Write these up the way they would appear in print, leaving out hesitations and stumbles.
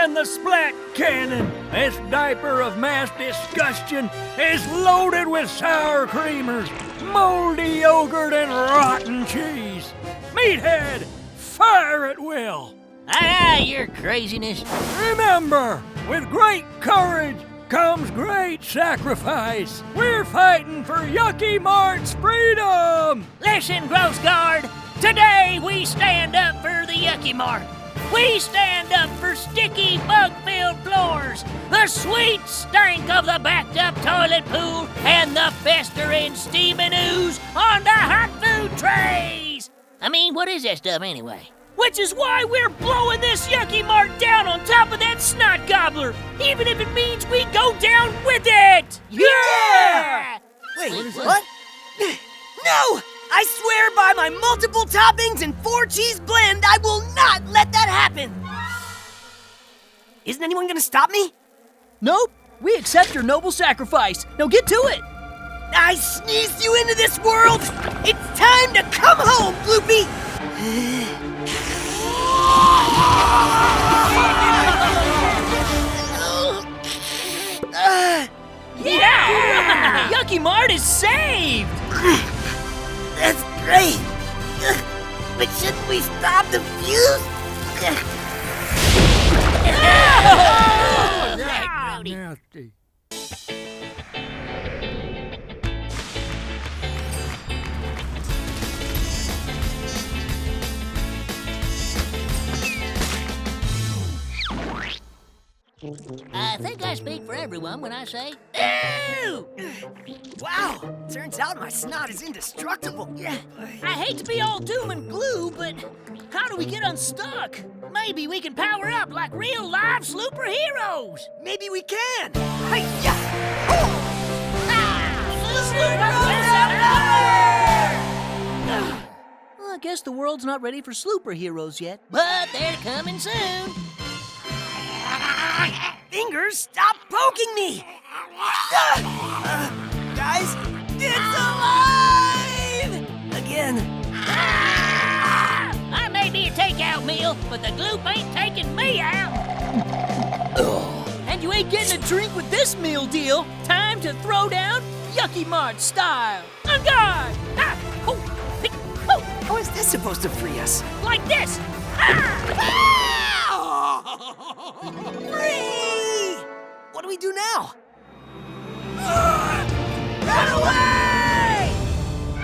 than the splat cannon. This diaper of mass disgustion is loaded with sour creamers, moldy yogurt, and rotten cheese. Meathead, fire at will. Aye, your craziness. Remember, with great courage comes great sacrifice. We're fighting for Yucky Mart's freedom. Listen, Gross Guard. Today we stand up for the Yucky Mart. We stand up for sticky, bug-filled floors, the sweet stank of the backed-up toilet pool, and the festering, steaming ooze on the hot food trays. I mean, what is that stuff anyway? Which is why we're blowing this Yucky Mart down on top of that snot gobbler, even if it means we go down with it! Yeah! Wait, what? No! I swear by my multiple toppings and 4-cheese blend, I will not let that happen! Isn't anyone gonna stop me? Nope. We accept your noble sacrifice. Now get to it! I sneezed you into this world! It's time to come home, Bloopy! Yeah! Yucky Mart is saved! That's great! But shouldn't we stop the fuse? Nasty. I think I speak for everyone when I say, ew! Wow, turns out my snot is indestructible. I hate to be all doom and gloom, but how do we get unstuck? Maybe we can power up like real live superheroes. Maybe we can. Hi-ya! Oh! Well, I guess the world's not ready for superheroes yet. But they're coming soon. Fingers, stop poking me! Guys, it's alive! Again. I may be a takeout meal, but the gloop ain't taking me out. And you ain't getting a drink with this meal deal. Time to throw down Yucky Mart style. On guard! How is this supposed to free us? Like this! Free! What do we do now? Run away!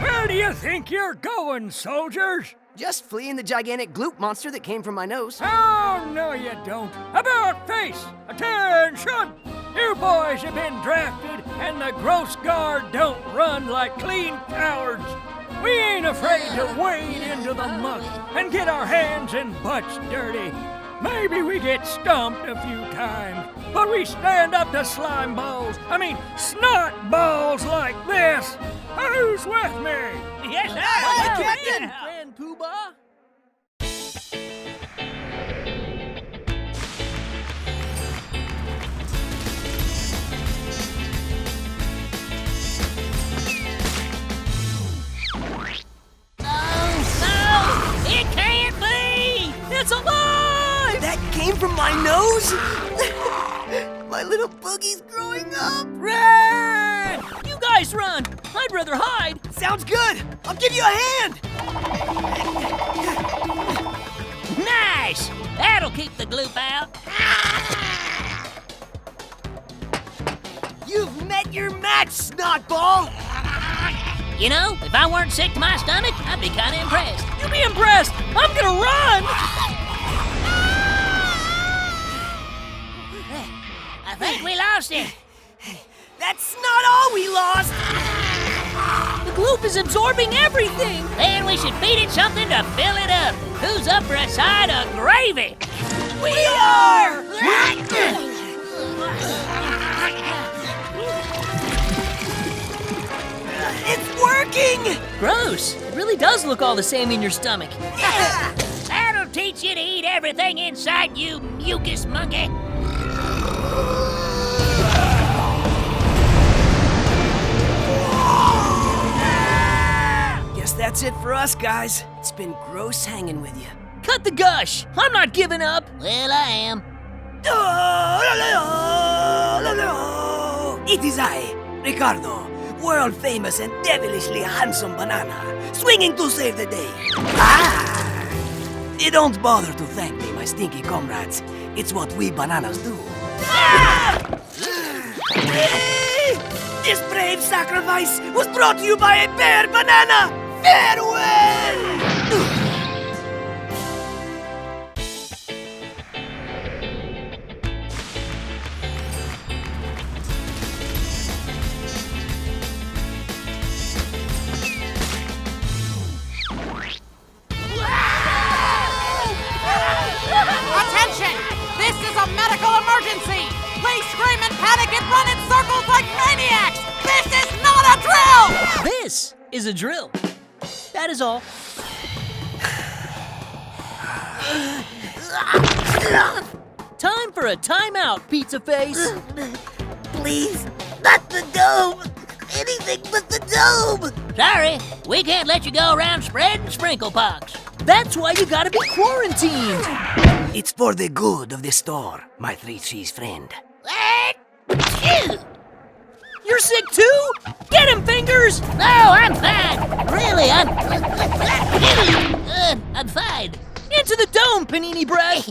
Where do you think you're going, soldiers? Just fleeing the gigantic gloop monster that came from my nose. Oh, no you don't. About face! Attention! You boys have been drafted, and the Gross Guard don't run like clean cowards. We ain't afraid to wade into the muck and get our hands and butts dirty. Maybe we get stumped a few times, but we stand up to slime balls. Snot balls like this. Who's with me? Yes, Hey, Captain! Grand Poobah! It can't be! It's alive! That came from my nose? My little boogie's growing up. Run! You guys run! I'd rather hide! Sounds good. I'll give you a hand. Nice! That'll keep the gloop out. You've met your match, snotball. You know, if I weren't sick to my stomach, I'd be kind of impressed. You be impressed! I'm gonna run! I think we lost it. That's not all we lost. The gloop is absorbing everything! Then we should feed it something to fill it up. Who's up for a side of gravy? We are! It's working! Gross! It really does look all the same in your stomach. Yeah! That'll teach you to eat everything inside you, mucus monkey. Guess that's it for us, guys. It's been gross hanging with you. Cut the gush! I'm not giving up! Well, I am. It is I, Ricardo, world famous and devilishly handsome banana, swinging to save the day. You don't bother to thank me, my stinky comrades. It's what we bananas do. This brave sacrifice was brought to you by a bear banana. Farewell! Attention! This is a medical emergency! Please scream and panic and run in circles like maniacs! This is not a drill! This is a drill. That is all. Time for a timeout, Pizza Face. Please, not the dome! Anything but the dome! Sorry, we can't let you go around spreading sprinkle pox. That's why you gotta be quarantined. It's for the good of the store, my three cheese friend. What? Phew. You're sick too? Get him, Fingers! No, I'm fine. Really, I'm fine. Into the dome, Panini Bread!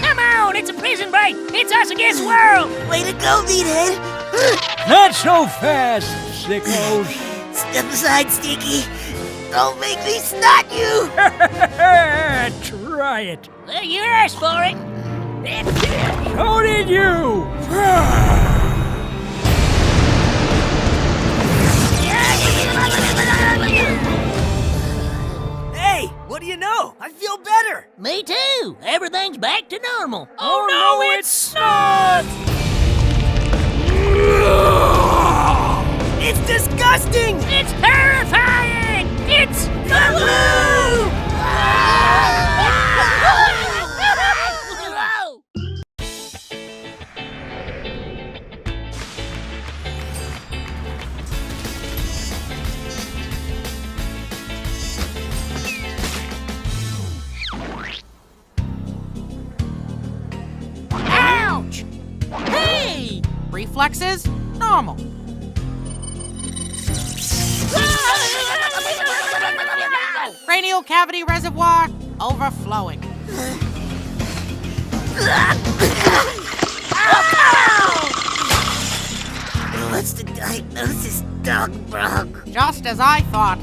Come on, it's a prison break. It's us against the world. Way to go, Meathead! Not so fast, sickos. Step aside, Sticky. Don't make me snot you! Try it. Well, you asked for it. So did you. Hey, what do you know? I feel better! Me too. Everything's back to normal. Oh no, it's not! It's disgusting! It's terrifying. It's Ouch! Hey! Reflexes? Normal. Cranial cavity reservoir overflowing. What's the diagnosis, Doc Brocc? Just as I thought.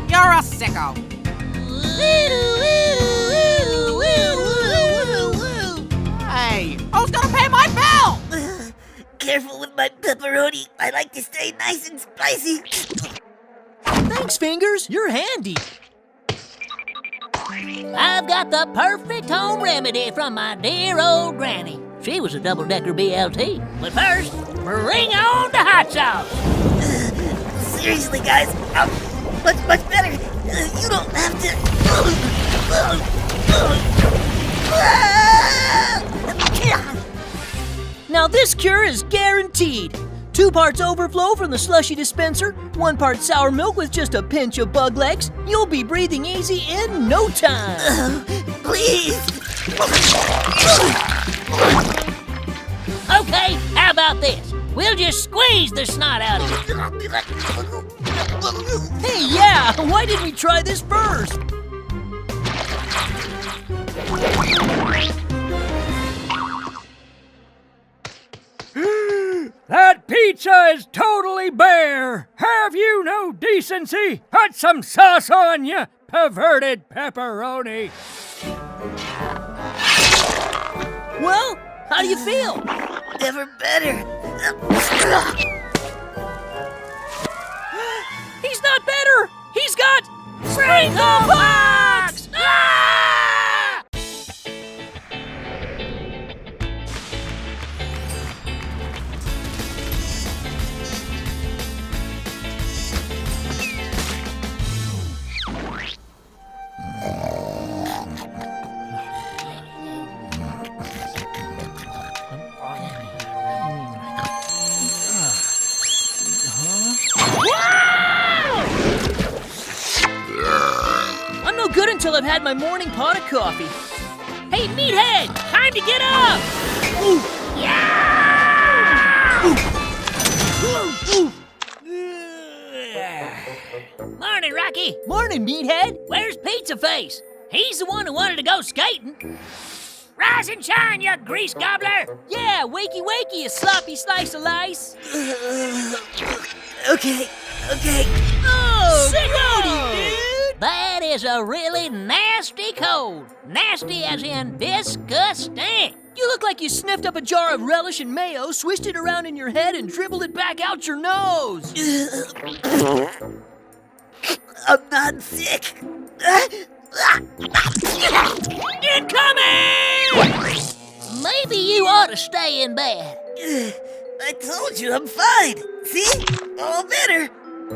You're a sicko. Hey, who's gonna pay my bill? Careful with my pepperoni. I like to stay nice and spicy. Thanks, Fingers. You're handy. I've got the perfect home remedy from my dear old granny. She was a double-decker BLT. But first, bring on the hot sauce. Seriously, guys, much better. You don't have to. Now this cure is guaranteed. 2 parts overflow from the slushy dispenser, 1 part sour milk with just a pinch of bug legs. You'll be breathing easy in no time. Please. Okay, how about this? We'll just squeeze the snot out of it. Hey, yeah, why didn't we try this first? That pizza is totally bare. Have you no decency? Put some sauce on you, perverted pepperoni. Well, how do you feel? Never better. He's not better. He's got sprinkle pox. Ah! I'm no good until I've had my morning pot of coffee. Hey, Meathead, time to get up! Yeah! Morning, Rocky. Morning, Meathead. Where's Pizza Face? He's the one who wanted to go skating. Rise and shine, you grease gobbler! Yeah, wakey, you sloppy slice of lice. Okay. Oh, Sicko! dude! That is a really nasty cold. Nasty as in disgusting. You look like you sniffed up a jar of relish and mayo, swished it around in your head, and dribbled it back out your nose. I'm not sick. Incoming! Maybe you ought to stay in bed. I told you I'm fine. See? All better.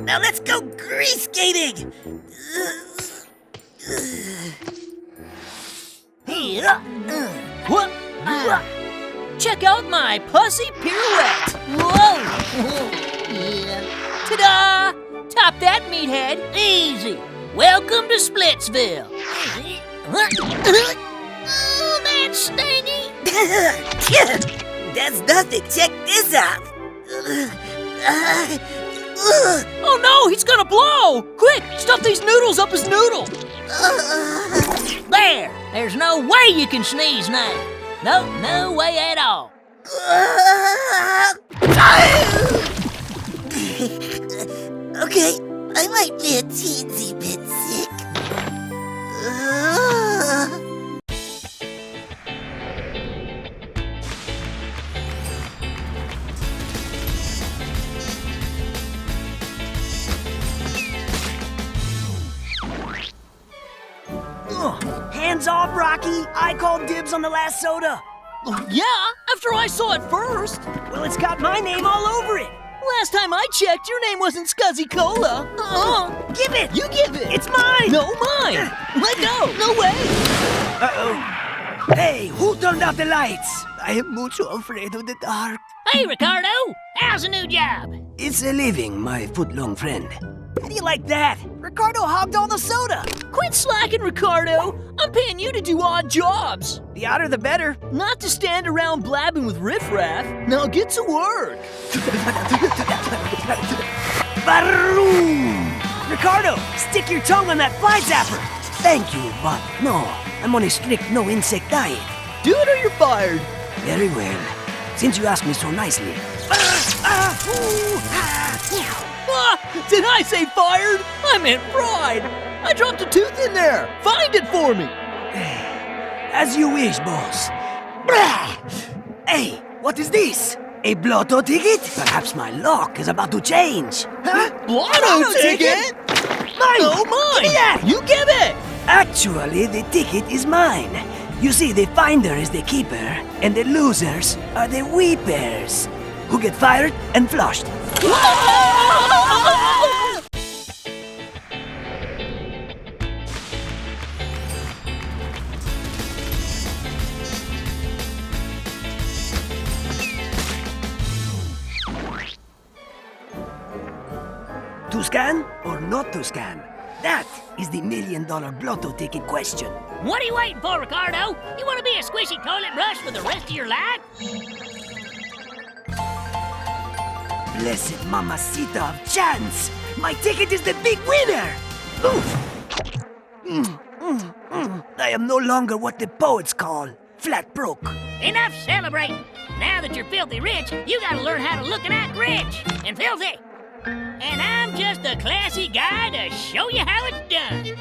Now let's go grease skating. What? Check out my pussy pirouette. Whoa! Ta-da! Top that, Meathead. Easy. Welcome to Splitsville. Oh, that's stingy. That's nothing. Check this out. Oh no, he's gonna blow! Quick, stuff these noodles up his noodle. There's no way you can sneeze now. No way at all. Okay, I might be a teensy bit sick. Hands off, Rocky! I called dibs on the last soda. Yeah, after I saw it first. Well, it's got my name all over it. Last time I checked, your name wasn't Scuzzy Cola. Give it! You give it! It's mine! No, mine! Let go! No way! Uh-oh. Hey, who turned out the lights? I am mucho afraid of the dark. Hey, Ricardo, how's the new job? It's a living, my foot-long friend. How do you like that? Ricardo hogged all the soda. Quit slacking, Ricardo. I'm paying you to do odd jobs. The odder the better. Not to stand around blabbing with riffraff. Now get to work. Baroom! Ricardo, stick your tongue on that fly zapper. Thank you, but no. I'm on a strict no-insect diet. Do it or you're fired. Very well. Since you asked me so nicely. Did I say fired? I meant fried. I dropped a tooth in there. Find it for me. As you wish, boss. Hey, what is this? A blotto ticket? Perhaps my luck is about to change. Huh? Blotto ticket? Mine! No, mine! Give me that! You give it! Actually, the ticket is mine. You see, the finder is the keeper, and the losers are the weepers, who get fired and flushed. To scan or not to scan? That is the $1 million blotto ticket question. What are you waiting for, Ricardo? You want to be a squishy toilet brush for the rest of your life? Blessed mamacita of chance! My ticket is the big winner! I am no longer what the poets call flat broke. Enough celebrating. Now that you're filthy rich, you gotta learn how to look and act rich and filthy. And I'm just a classy guy to show you how it's done.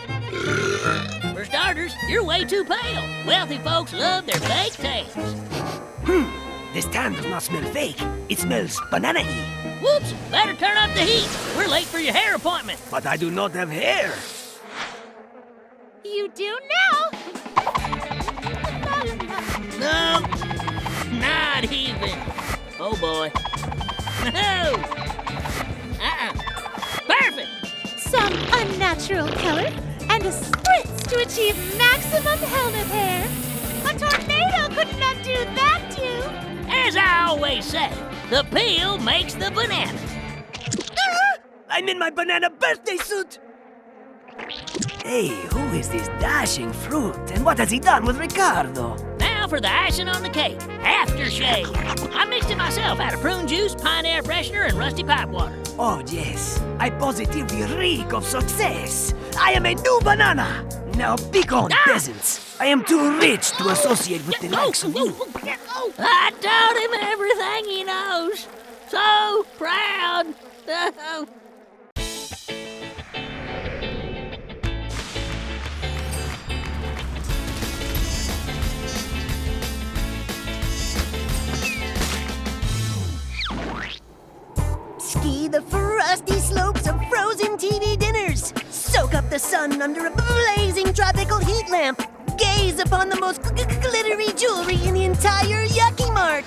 For starters, you're way too pale. Wealthy folks love their fake tails. This tan does not smell fake. It smells banana-y. Whoops, better turn up the heat. We're late for your hair appointment. But I do not have hair. You do now. No, not even. Oh boy. No. Perfect. Some unnatural color and a spritz to achieve maximum helmet hair. A tornado couldn't undo that, too. As I always say, the peel makes the banana. I'm in my banana birthday suit. Hey, who is this dashing fruit? And what has he done with Ricardo? Now for the icing on the cake, aftershave. I mixed it myself out of prune juice, pine air freshener, and rusty pipe water. Oh, yes. I positively reek of success. I am a new banana. Now be gone, peasants. I am too rich to associate with the likes of you. I told him everything he knows. So proud. Ski the frosty slopes of frozen TV dinners. Soak up the sun under a blazing tropical heat lamp. Gaze upon the most glittery jewelry in the entire Yucky Mart.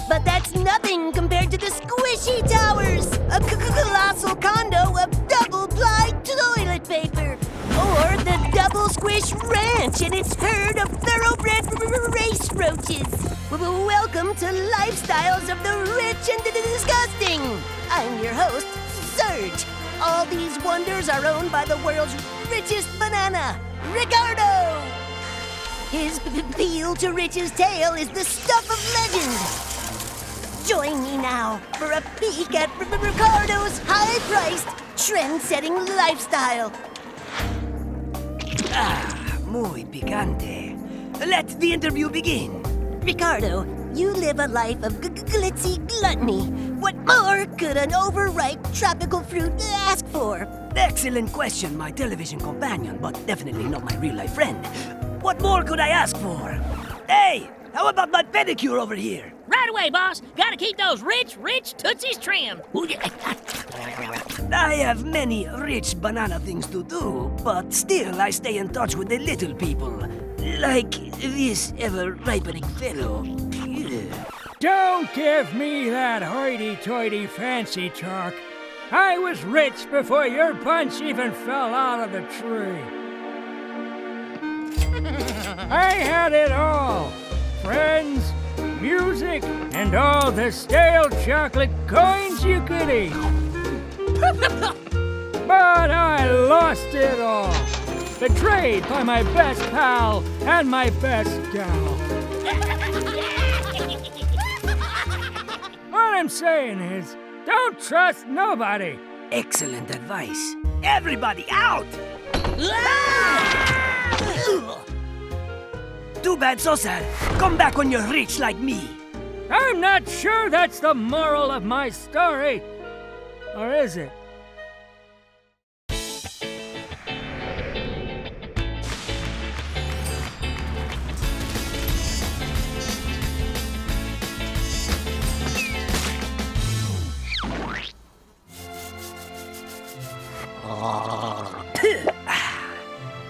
But that's nothing compared to the squishy towers. A colossal condo of double-ply toilet paper. Or the double squish ranch and its herd of thoroughbred race roaches. Welcome to Lifestyles of the Rich and Disgusting. I'm your host, Serge. All these wonders are owned by the world's richest banana, Ricardo. His peel to riches tale is the stuff of legend. Join me now for a peek at Ricardo's high-priced, trend-setting lifestyle. Ah, muy picante. Let the interview begin. Ricardo, you live a life of glitzy gluttony. What more could an overripe tropical fruit ask for? Excellent question, my television companion, but definitely not my real-life friend. What more could I ask for? Hey, how about my pedicure over here? Right away, boss. Gotta keep those rich tootsies trimmed. I have many rich banana things to do, but still I stay in touch with the little people. Like this ever-ripening fellow. Don't give me that hoity-toity fancy talk. I was rich before your bunch even fell out of the tree. I had it all. Friends, music, and all the stale chocolate coins you could eat. But I lost it all. Betrayed by my best pal and my best gal. What I'm saying is, don't trust nobody. Excellent advice. Everybody out! Too bad, so sad. Come back when you're rich like me. I'm not sure that's the moral of my story. Or is it?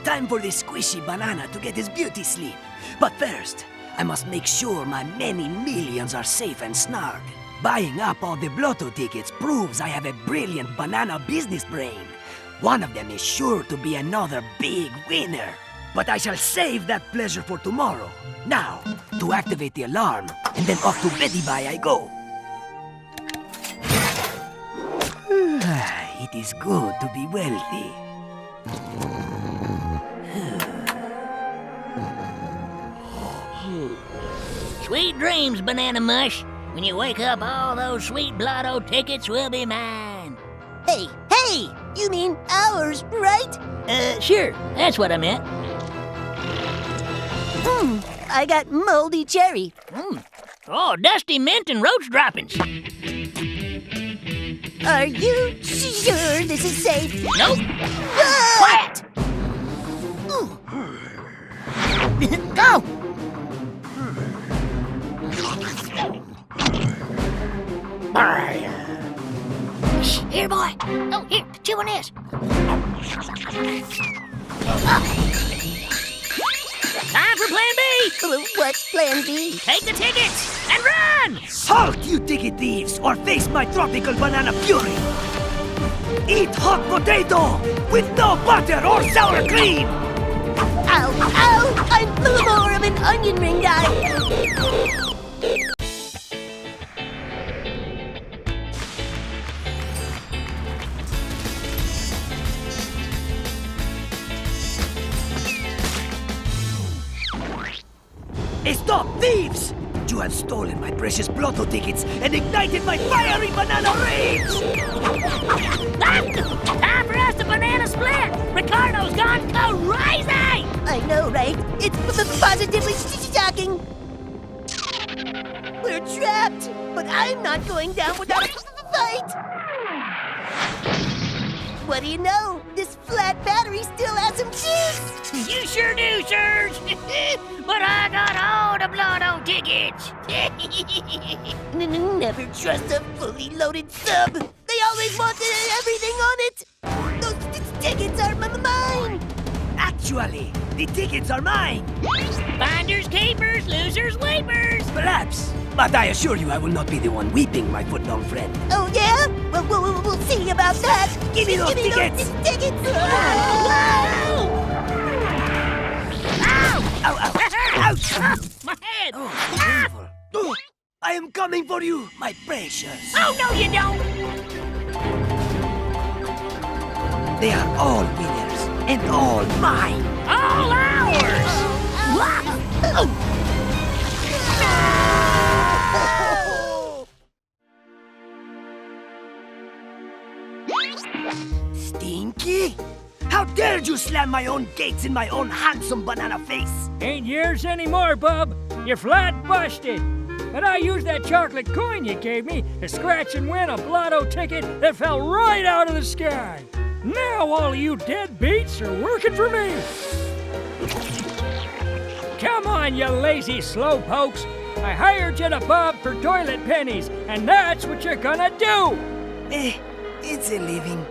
Time for this squishy banana to get his beauty sleep. But first, I must make sure my many millions are safe and snug. Buying up all the Blotto tickets proves I have a brilliant banana business brain. One of them is sure to be another big winner. But I shall save that pleasure for tomorrow. Now, to activate the alarm, and then off to Betty Bye I go. It is good to be wealthy. Sweet dreams, Banana Mush. When you wake up, all those sweet Blotto tickets will be mine. Hey, you mean ours, right? Sure. That's what I meant. I got moldy cherry. Oh, dusty mint and roach droppings. Are you sure this is safe? Nope. Quiet! Go! Here, boy. Oh, here, chew on this. Time for Plan B. What's Plan B? Take the tickets and run! Halt, you ticket thieves, or face my tropical banana fury! Eat hot potato with no butter or sour cream! Ow! I'm more of an onion ring guy. Stop, thieves! You have stolen my precious Blotto tickets and ignited my fiery banana rage! Time for us to banana split! Ricardo's gone crazy! I know, right? It's positively shocking. We're trapped, but I'm not going down without a fight. What do you know? This flat battery still has some juice. You sure do, sirs! But I got all the Blotto tickets! Never trust a fully loaded sub. They always want everything on it. Those tickets are mine. Actually, the tickets are mine! Finders keepers, losers weepers! Perhaps. But I assure you I will not be the one weeping, my foot-long friend. Oh, yeah? Well, we'll see about that. Give me those tickets! Tickets! Whoa! Ow! Ow, ow! Ouch! My head! Oh, painful. Oh, I am coming for you, my precious. Oh, no, you don't! They are all winners, and all mine. All ours! Stinky? How dare you slam my own gates in my own handsome banana face? Ain't yours anymore, bub. You're flat busted. But I used that chocolate coin you gave me to scratch and win a Blotto ticket that fell right out of the sky. Now all of you deadbeats are working for me. Come on, you lazy slowpokes. I hired you to bob for toilet pennies, and that's what you're gonna do. It's a living.